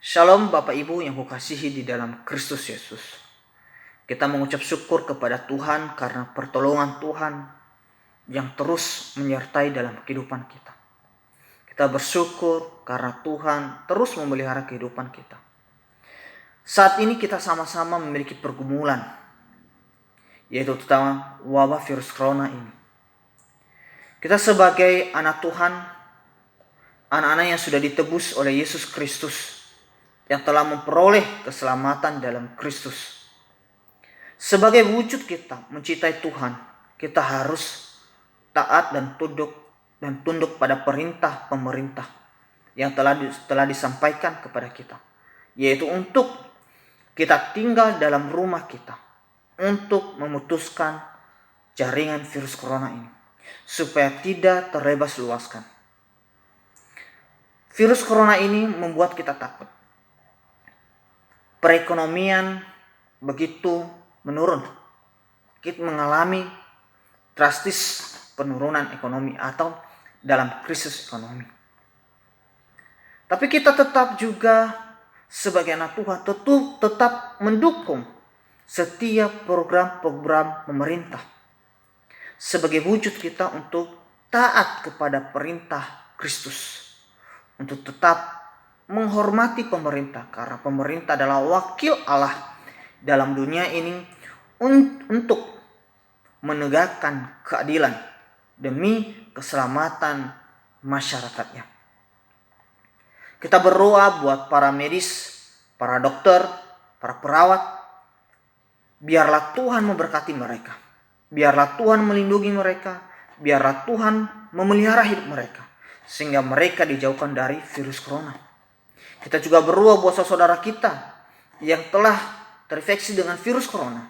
Shalom Bapak Ibu yang kukasihi di dalam Kristus Yesus. Kita mengucap syukur kepada Tuhan karena pertolongan Tuhan yang terus menyertai dalam kehidupan kita. Kita bersyukur karena Tuhan terus memelihara kehidupan kita. Saat ini kita sama-sama memiliki pergumulan, yaitu tentang wabah virus corona ini. Kita sebagai anak Tuhan, anak-anak yang sudah ditebus oleh Yesus Kristus, yang telah memperoleh keselamatan dalam Kristus. Sebagai wujud kita mencintai Tuhan, kita harus taat dan tunduk pada perintah pemerintah yang telah disampaikan kepada kita, yaitu untuk kita tinggal dalam rumah kita untuk memutuskan jaringan virus corona ini supaya tidak terlebas luaskan. Virus corona ini membuat kita takut. Perekonomian begitu menurun. Kita mengalami drastis penurunan ekonomi atau dalam krisis ekonomi. Tapi kita tetap juga sebagai anak Tuhan tetap mendukung setiap program-program pemerintah sebagai wujud kita untuk taat kepada perintah Kristus, untuk tetap menghormati pemerintah karena pemerintah adalah wakil Allah dalam dunia ini untuk menegakkan keadilan demi keselamatan masyarakatnya. Kita berdoa buat para medis, para dokter, para perawat. Biarlah Tuhan memberkati mereka. Biarlah Tuhan melindungi mereka. Biarlah Tuhan memelihara hidup mereka sehingga mereka dijauhkan dari virus corona. Kita juga berdoa buat saudara kita yang telah terinfeksi dengan virus corona.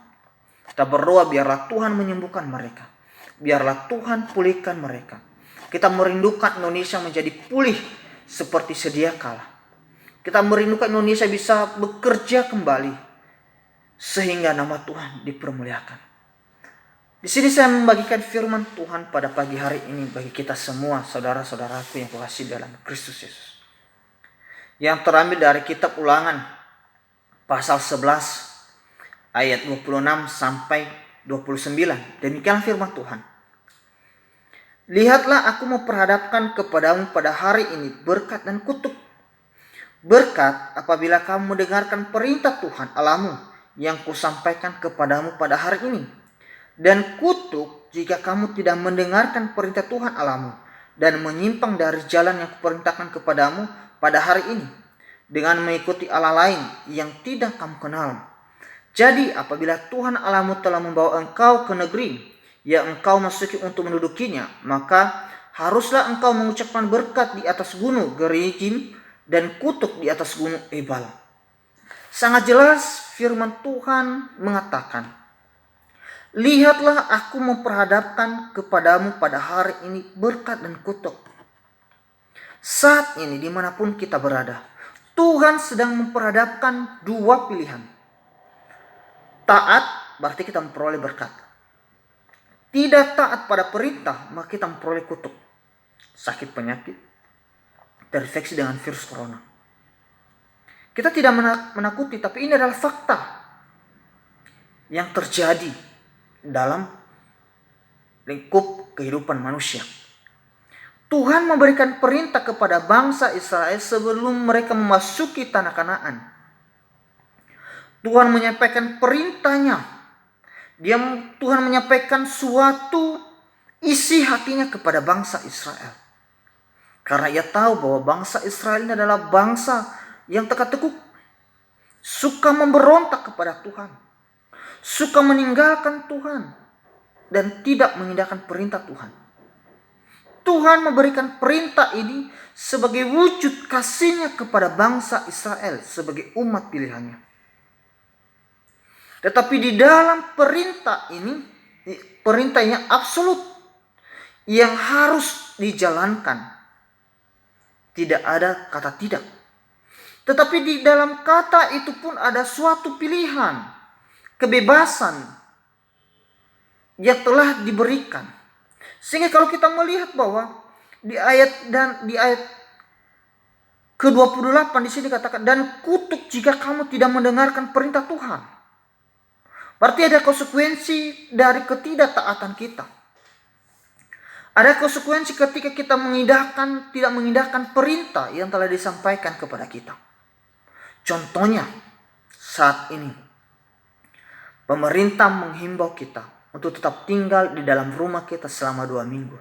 Kita berdoa biarlah Tuhan menyembuhkan mereka. Biarlah Tuhan pulihkan mereka. Kita merindukan Indonesia menjadi pulih seperti sedia kala. Kita merindukan Indonesia bisa bekerja kembali sehingga nama Tuhan dipermuliakan. Di sini saya membagikan firman Tuhan pada pagi hari ini bagi kita semua, saudara-saudaraku yang kukasihi dalam Kristus Yesus. Yang terambil dari kitab Ulangan pasal 11 ayat 26 sampai 29. Demikian firman Tuhan. Lihatlah, aku memperhadapkan kepadamu pada hari ini berkat dan kutuk. Berkat apabila kamu mendengarkan perintah Tuhan Allahmu yang kusampaikan kepadamu pada hari ini. Dan kutuk jika kamu tidak mendengarkan perintah Tuhan Allahmu dan menyimpang dari jalan yang kuperintahkan kepadamu pada hari ini dengan mengikuti Allah lain yang tidak kamu kenal. Jadi apabila Tuhan Allahmu telah membawa engkau ke negeri yang engkau masuki untuk mendudukinya, maka haruslah engkau mengucapkan berkat di atas gunung Gerizim dan kutuk di atas gunung Ebal. Sangat jelas firman Tuhan mengatakan, lihatlah, aku memperhadapkan kepadamu pada hari ini berkat dan kutuk. Saat ini dimanapun kita berada, Tuhan sedang memperhadapkan dua pilihan. Taat berarti kita memperoleh berkat. Tidak taat pada perintah, maka kita memperoleh kutuk. Sakit penyakit, terinfeksi dengan virus corona. Kita tidak menakuti, tapi ini adalah fakta yang terjadi dalam lingkup kehidupan manusia. Tuhan memberikan perintah kepada bangsa Israel sebelum mereka memasuki tanah Kanaan. Tuhan menyampaikan perintahnya. Tuhan menyampaikan suatu isi hatinya kepada bangsa Israel. Karena ia tahu bahwa bangsa Israel ini adalah bangsa yang tegak-teguk, suka memberontak kepada Tuhan, suka meninggalkan Tuhan, dan tidak mengindahkan perintah Tuhan. Tuhan memberikan perintah ini sebagai wujud kasih-Nya kepada bangsa Israel sebagai umat pilihannya. Tetapi di dalam perintah ini, perintahnya absolut yang harus dijalankan. Tidak ada kata tidak. Tetapi di dalam kata itu pun ada suatu pilihan, kebebasan yang telah diberikan. Sehingga kalau kita melihat bahwa di ayat ke-28 di sini dikatakan, dan kutuk jika kamu tidak mendengarkan perintah Tuhan. Berarti ada konsekuensi dari ketidaktaatan kita. Ada konsekuensi ketika kita tidak mengindahkan perintah yang telah disampaikan kepada kita. Contohnya, saat ini pemerintah menghimbau kita untuk tetap tinggal di dalam rumah kita selama 2 minggu.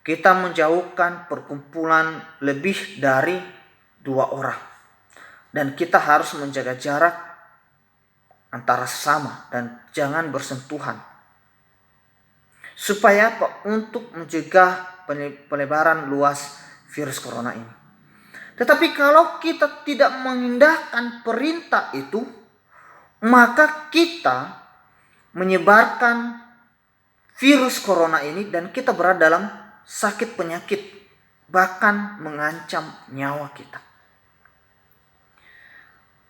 Kita menjauhkan perkumpulan lebih dari 2 orang. Dan kita harus menjaga jarak antara sesama dan jangan bersentuhan. Supaya apa? Untuk mencegah penyebaran luas virus corona ini. Tetapi kalau kita tidak mengindahkan perintah itu, maka kita menyebarkan virus corona ini dan kita berada dalam sakit penyakit, bahkan mengancam nyawa kita.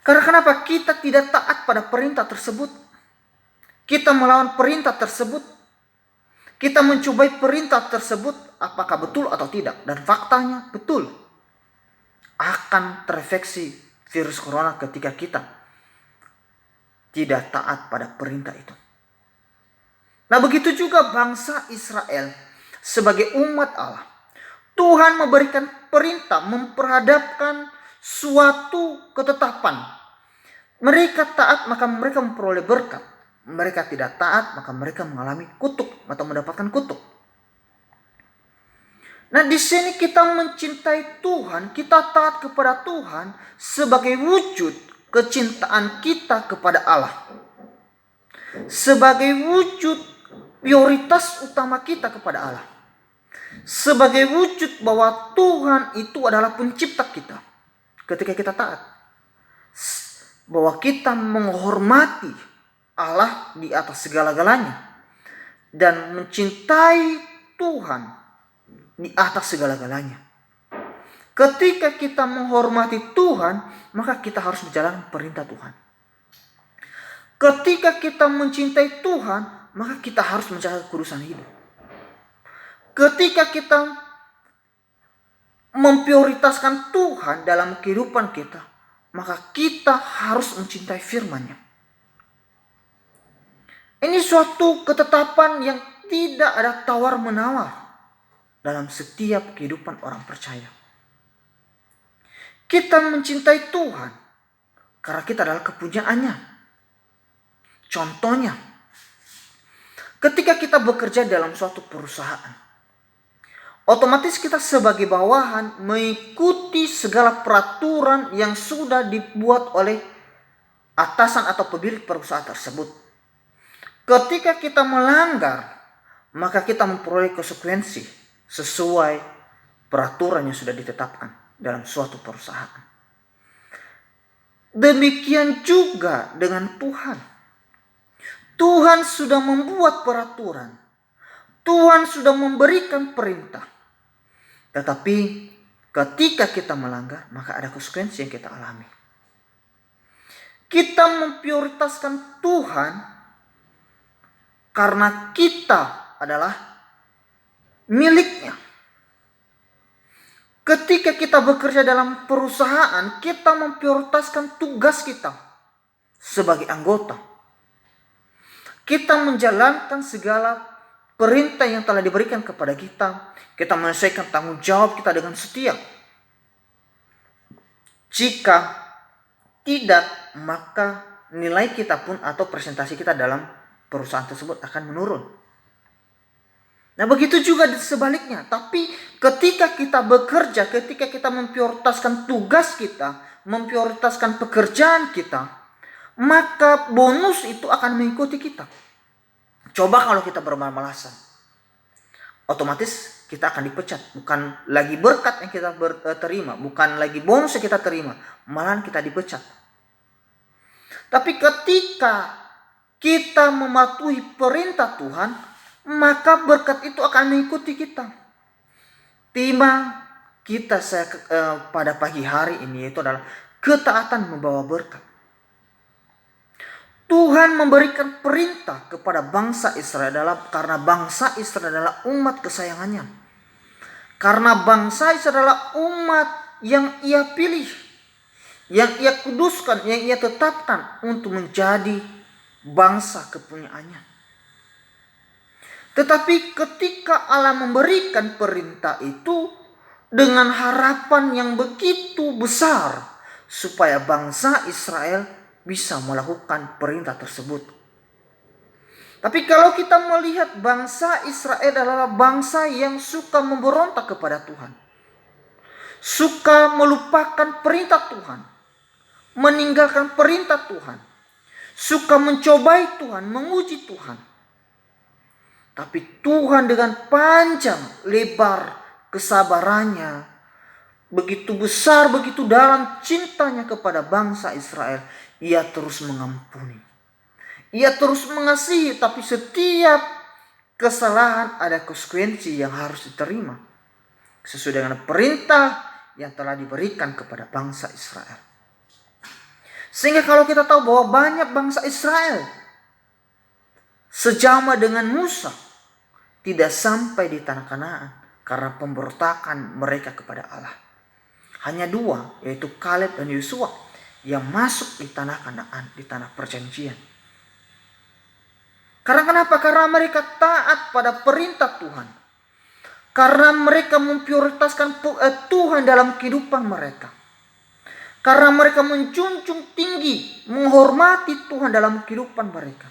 Karena kenapa? Kita tidak taat pada perintah tersebut. Kita melawan perintah tersebut. Kita mencobai perintah tersebut, apakah betul atau tidak. Dan faktanya betul. Akan terinfeksi virus corona ketika kita tidak taat pada perintah itu. Nah, begitu juga bangsa Israel sebagai umat Allah. Tuhan memberikan perintah, memperhadapkan suatu ketetapan. Mereka taat maka mereka memperoleh berkat. Mereka tidak taat maka mereka mengalami kutuk atau mendapatkan kutuk. Nah, di sini kita mencintai Tuhan, kita taat kepada Tuhan sebagai wujud kecintaan kita kepada Allah. Sebagai wujud prioritas utama kita kepada Allah. Sebagai wujud bahwa Tuhan itu adalah pencipta kita. Ketika kita taat, bahwa kita menghormati Allah di atas segala-galanya dan mencintai Tuhan di atas segala-galanya. Ketika kita menghormati Tuhan, maka kita harus menjalankan perintah Tuhan. Ketika kita mencintai Tuhan, maka kita harus menjaga kudusan hidup. Ketika kita memprioritaskan Tuhan dalam kehidupan kita, maka kita harus mencintai firman-Nya. Ini suatu ketetapan yang tidak ada tawar-menawar dalam setiap kehidupan orang percaya. Kita mencintai Tuhan karena kita adalah kepunyaan-Nya. Contohnya, ketika kita bekerja dalam suatu perusahaan, otomatis kita sebagai bawahan mengikuti segala peraturan yang sudah dibuat oleh atasan atau pemilik perusahaan tersebut. Ketika kita melanggar, maka kita memperoleh konsekuensi sesuai peraturan yang sudah ditetapkan dalam suatu perusahaan. Demikian juga dengan Tuhan. Tuhan sudah membuat peraturan. Tuhan sudah memberikan perintah. Tetapi ketika kita melanggar, maka ada konsekuensi yang kita alami. Kita memprioritaskan Tuhan karena kita adalah milik-Nya. Ketika kita bekerja dalam perusahaan, kita memprioritaskan tugas kita sebagai anggota. Kita menjalankan segala perintah yang telah diberikan kepada kita. Kita menyelesaikan tanggung jawab kita dengan setia. Jika tidak, maka nilai kita pun atau presentasi kita dalam perusahaan tersebut akan menurun. Nah, begitu juga sebaliknya. Tapi ketika kita bekerja, ketika kita memprioritaskan tugas kita, memprioritaskan pekerjaan kita, maka bonus itu akan mengikuti kita. Coba kalau kita bermalas-malasan, otomatis kita akan dipecat. Bukan lagi berkat yang kita terima, bukan lagi bonus yang kita terima, malahan kita dipecat. Tapi ketika kita mematuhi perintah Tuhan, maka berkat itu akan mengikuti kita. Tema kita pada pagi hari ini itu adalah ketaatan membawa berkat. Tuhan memberikan perintah kepada bangsa Israel karena bangsa Israel adalah umat kesayangannya. Karena bangsa Israel adalah umat yang Ia pilih, yang Ia kuduskan, yang Ia tetapkan untuk menjadi bangsa kepunyaannya. Tetapi ketika Allah memberikan perintah itu dengan harapan yang begitu besar supaya bangsa Israel bisa melakukan perintah tersebut. Tapi kalau kita melihat bangsa Israel adalah bangsa yang suka memberontak kepada Tuhan, suka melupakan perintah Tuhan, meninggalkan perintah Tuhan, suka mencobai Tuhan, menguji Tuhan. Tapi Tuhan dengan panjang lebar kesabarannya, begitu besar, begitu dalam cintanya kepada bangsa Israel, Ia terus mengampuni. Ia terus mengasihi, tapi setiap kesalahan ada konsekuensi yang harus diterima sesuai dengan perintah yang telah diberikan kepada bangsa Israel. Sehingga kalau kita tahu bahwa banyak bangsa Israel sejama dengan Musa tidak sampai di tanah Kanaan karena pemberontakan mereka kepada Allah. Hanya 2, yaitu Kaleb dan Yosua, yang masuk di tanah Kanaan, di tanah perjanjian. Karena kenapa? Karena mereka taat pada perintah Tuhan. Karena mereka memprioritaskan Tuhan dalam kehidupan mereka. Karena mereka menjunjung tinggi, menghormati Tuhan dalam kehidupan mereka.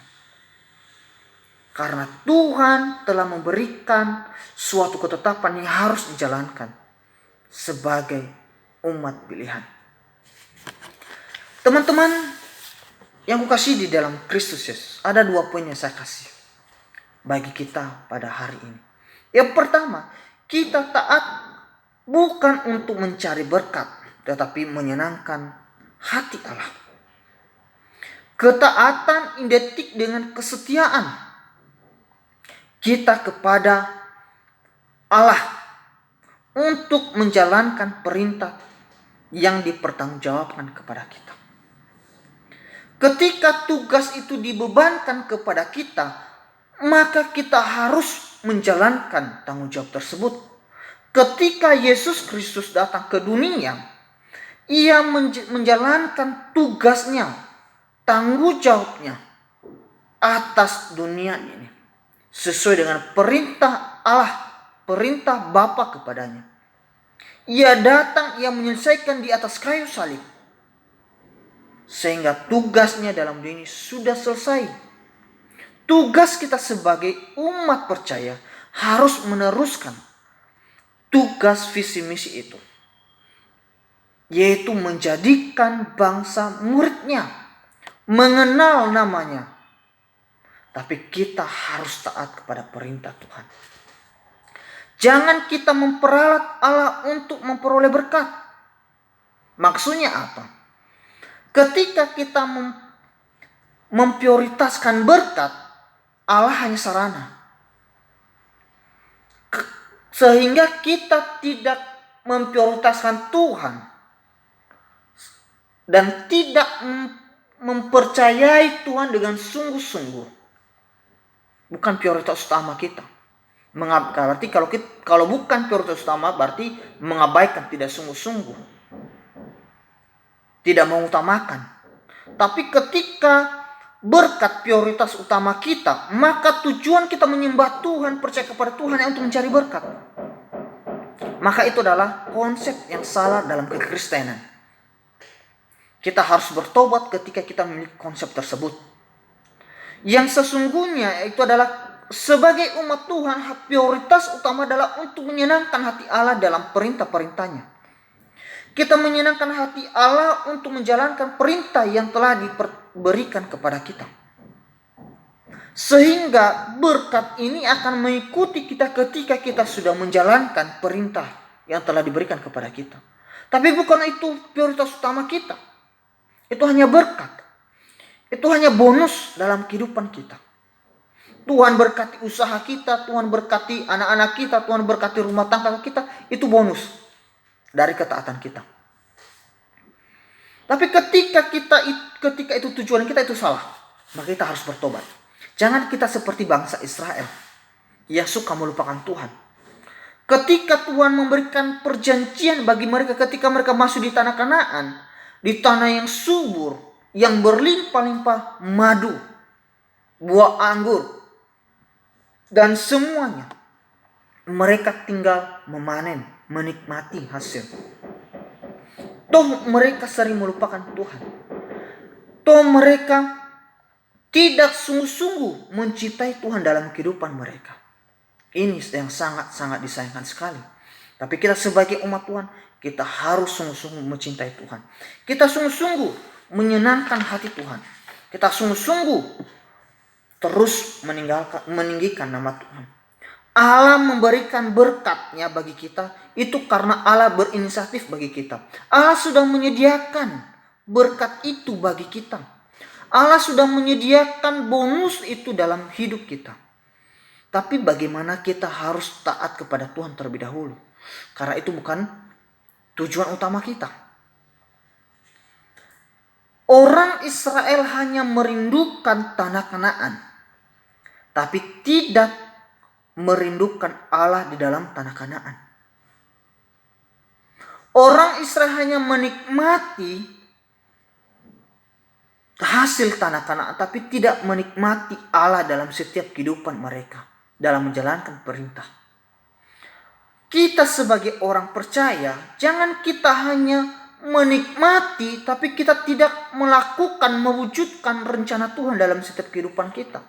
Karena Tuhan telah memberikan suatu ketetapan yang harus dijalankan sebagai umat pilihan. Teman-teman yang kukasih di dalam Kristus Yesus, ada 2 poin yang saya kasih bagi kita pada hari ini. Yang pertama, kita taat bukan untuk mencari berkat, tetapi menyenangkan hati Allah. Ketaatan identik dengan kesetiaan kita kepada Allah untuk menjalankan perintah yang dipertanggungjawabkan kepada kita. Ketika tugas itu dibebankan kepada kita, maka kita harus menjalankan tanggung jawab tersebut. Ketika Yesus Kristus datang ke dunia, Ia menjalankan tugasnya, tanggung jawabnya atas dunia ini sesuai dengan perintah Allah, perintah Bapa kepadanya. Ia datang, Ia menyelesaikan di atas kayu salib, sehingga tugasnya dalam dunia ini sudah selesai. Tugas kita sebagai umat percaya harus meneruskan tugas visi misi itu, yaitu menjadikan bangsa muridnya, mengenal namanya. Tapi kita harus taat kepada perintah Tuhan. Jangan kita memperalat Allah untuk memperoleh berkat. Maksudnya apa? Ketika kita memprioritaskan berkat, Allah hanya sarana. Sehingga kita tidak memprioritaskan Tuhan dan tidak mempercayai Tuhan dengan sungguh-sungguh. Bukan prioritas utama kita. Berarti kalau bukan prioritas utama, berarti mengabaikan, tidak sungguh-sungguh, tidak mengutamakan. Tapi ketika berkat prioritas utama kita, maka tujuan kita menyembah Tuhan, percaya kepada Tuhan yang untuk mencari berkat. Maka itu adalah konsep yang salah dalam kekristenan. Kita harus bertobat ketika kita memiliki konsep tersebut. Yang sesungguhnya itu adalah sebagai umat Tuhan, prioritas utama adalah untuk menyenangkan hati Allah dalam perintah-perintahnya. Kita menyenangkan hati Allah untuk menjalankan perintah yang telah diberikan kepada kita. Sehingga berkat ini akan mengikuti kita ketika kita sudah menjalankan perintah yang telah diberikan kepada kita. Tapi bukan itu prioritas utama kita. Itu hanya berkat. Itu hanya bonus dalam kehidupan kita. Tuhan berkati usaha kita, Tuhan berkati anak-anak kita, Tuhan berkati rumah tangga kita. Itu bonus dari ketaatan kita. Tapi ketika itu tujuan kita itu salah, maka kita harus bertobat. Jangan kita seperti bangsa Israel yang suka melupakan Tuhan. Ketika Tuhan memberikan perjanjian bagi mereka ketika mereka masuk di tanah Kanaan, di tanah yang subur, yang berlimpah-limpah madu, buah anggur, dan semuanya, mereka tinggal memanen, menikmati hasil. Toh mereka sering melupakan Tuhan. Toh mereka tidak sungguh-sungguh mencintai Tuhan dalam kehidupan mereka. Ini yang sangat-sangat disayangkan sekali. Tapi kita sebagai umat Tuhan, kita harus sungguh-sungguh mencintai Tuhan. Kita sungguh-sungguh menyenangkan hati Tuhan. Kita sungguh-sungguh terus meninggikan nama Tuhan. Allah memberikan berkatnya bagi kita itu karena Allah berinisiatif bagi kita. Allah sudah menyediakan berkat itu bagi kita. Allah sudah menyediakan bonus itu dalam hidup kita. Tapi bagaimana kita harus taat kepada Tuhan terlebih dahulu. Karena itu bukan tujuan utama kita. Orang Israel hanya merindukan tanah Kanaan. Tapi tidak merindukan Allah di dalam tanah Kanaan. Orang Israel hanya menikmati hasil tanah Kanaan, tapi tidak menikmati Allah dalam setiap kehidupan mereka, dalam menjalankan perintah. Kita sebagai orang percaya, jangan kita hanya menikmati, tapi kita tidak melakukan, mewujudkan rencana Tuhan dalam setiap kehidupan kita.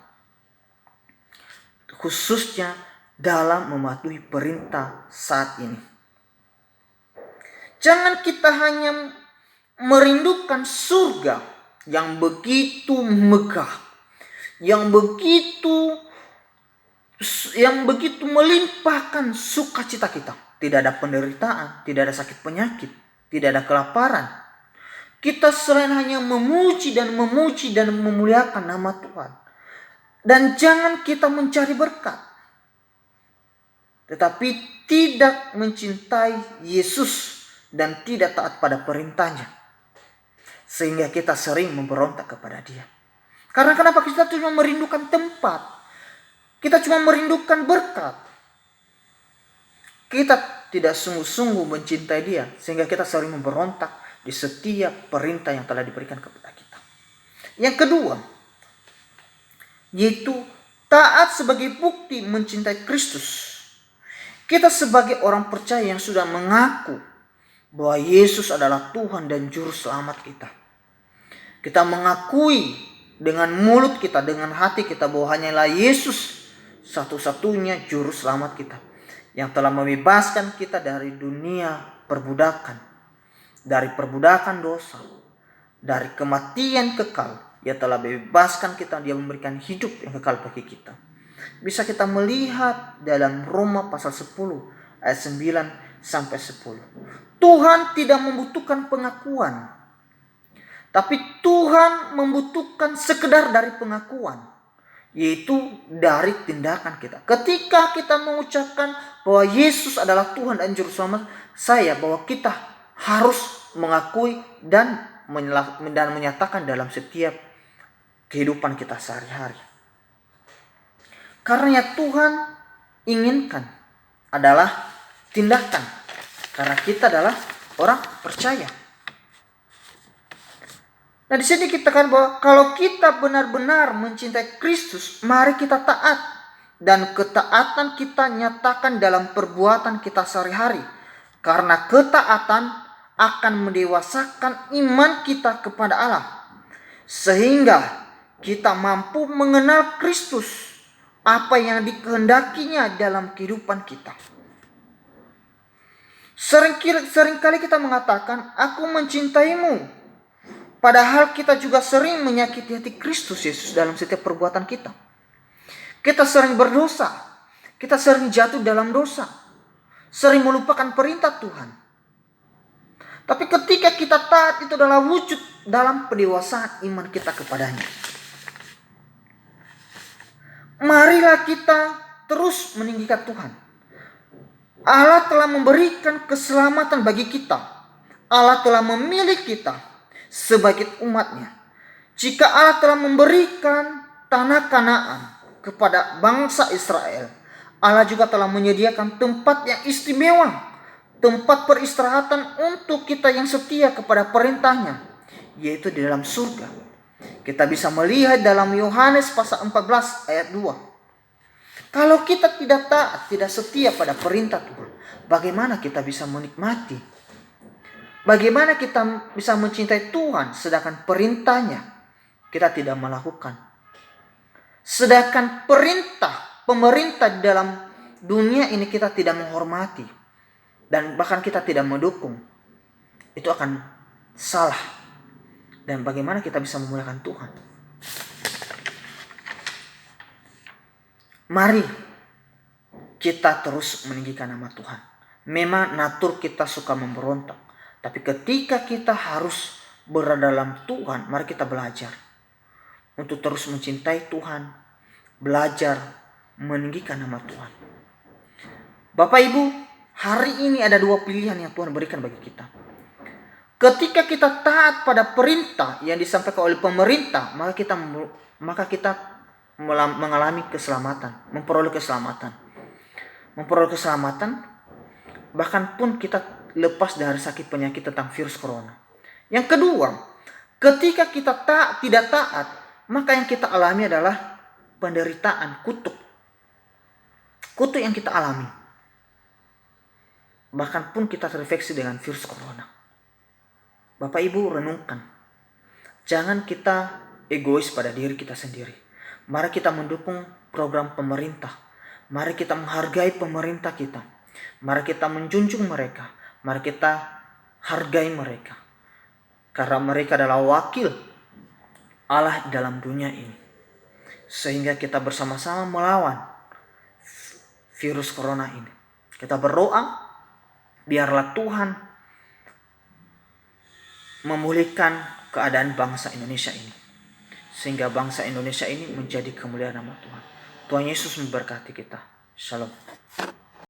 Khususnya dalam mematuhi perintah saat ini. Jangan kita hanya merindukan surga yang begitu megah, yang begitu melimpahkan sukacita kita. Tidak ada penderitaan, tidak ada sakit penyakit, tidak ada kelaparan. Kita selain hanya memuji dan memuliakan nama Tuhan. Dan jangan kita mencari berkat, tetapi tidak mencintai Yesus dan tidak taat pada perintahnya. Sehingga kita sering memberontak kepada Dia. Karena kenapa? Kita cuma merindukan tempat. Kita cuma merindukan berkat. Kita tidak sungguh-sungguh mencintai Dia. Sehingga kita sering memberontak di setiap perintah yang telah diberikan kepada kita. Yang kedua, yaitu taat sebagai bukti mencintai Kristus. Kita sebagai orang percaya yang sudah mengaku bahwa Yesus adalah Tuhan dan Juru Selamat kita. Kita mengakui dengan mulut kita, dengan hati kita bahwa hanyalah Yesus satu-satunya Juru Selamat kita. Yang telah membebaskan kita dari dunia perbudakan. Dari perbudakan dosa. Dari kematian kekal. Dia telah membebaskan kita, Dia memberikan hidup yang kekal bagi kita. Bisa kita melihat dalam Roma pasal 10 ayat 9 sampai 10. Tuhan tidak membutuhkan pengakuan. Tapi Tuhan membutuhkan sekedar dari pengakuan. Yaitu dari tindakan kita. Ketika kita mengucapkan bahwa Yesus adalah Tuhan dan Juru Selamat saya, bahwa kita harus mengakui dan menyatakan dalam setiap kehidupan kita sehari-hari. Karena Tuhan inginkan adalah tindakan. Karena kita adalah orang percaya. Nah, di sini kita katakan bahwa kalau kita benar-benar mencintai Kristus, mari kita taat. Dan ketaatan kita nyatakan dalam perbuatan kita sehari-hari. Karena ketaatan akan mendewasakan iman kita kepada Allah. Sehingga kita mampu mengenal Kristus, apa yang dikehendakinya dalam kehidupan kita. Seringkali kita mengatakan, aku mencintaimu. Padahal kita juga sering menyakiti hati Kristus Yesus dalam setiap perbuatan kita. Kita sering berdosa. Kita sering jatuh dalam dosa. Sering melupakan perintah Tuhan. Tapi ketika kita taat, itu adalah wujud dalam pendewasaan iman kita kepadanya. Marilah kita terus meninggikan Tuhan. Allah telah memberikan keselamatan bagi kita. Allah telah memilih kita sebagai umatnya. Jika Allah telah memberikan tanah Kanaan kepada bangsa Israel, Allah juga telah menyediakan tempat yang istimewa, tempat peristirahatan untuk kita yang setia kepada perintahnya, yaitu di dalam surga. Kita bisa melihat dalam Yohanes pasal 14 ayat 2. Kalau kita tidak taat, tidak setia pada perintah Tuhan, bagaimana kita bisa menikmati? Bagaimana kita bisa mencintai Tuhan sedangkan perintahnya kita tidak melakukan? Sedangkan pemerintah di dalam dunia ini kita tidak menghormati dan bahkan kita tidak mendukung, itu akan salah. Dan bagaimana kita bisa memuliakan Tuhan? Mari kita terus meninggikan nama Tuhan. Memang natur kita suka memberontak, tapi ketika kita harus berada dalam Tuhan, mari kita belajar untuk terus mencintai Tuhan, belajar meninggikan nama Tuhan. Bapak Ibu, hari ini ada 2 pilihan yang Tuhan berikan bagi kita. Ketika kita taat pada perintah yang disampaikan oleh pemerintah, maka kita mengalami keselamatan, memperoleh keselamatan. Memperoleh keselamatan, bahkan pun kita lepas dari sakit penyakit tentang virus corona. Yang kedua, ketika kita tidak taat, maka yang kita alami adalah penderitaan, kutuk. Kutuk yang kita alami. Bahkan pun kita terinfeksi dengan virus corona. Bapak Ibu renungkan. Jangan kita egois pada diri kita sendiri. Mari kita mendukung program pemerintah. Mari kita menghargai pemerintah kita. Mari kita menjunjung mereka. Mari kita hargai mereka. Karena mereka adalah wakil Allah dalam dunia ini. Sehingga kita bersama-sama melawan virus corona ini. Kita berdoa, biarlah Tuhan memulihkan keadaan bangsa Indonesia ini. Sehingga bangsa Indonesia ini menjadi kemuliaan nama Tuhan. Tuhan Yesus memberkati kita. Shalom.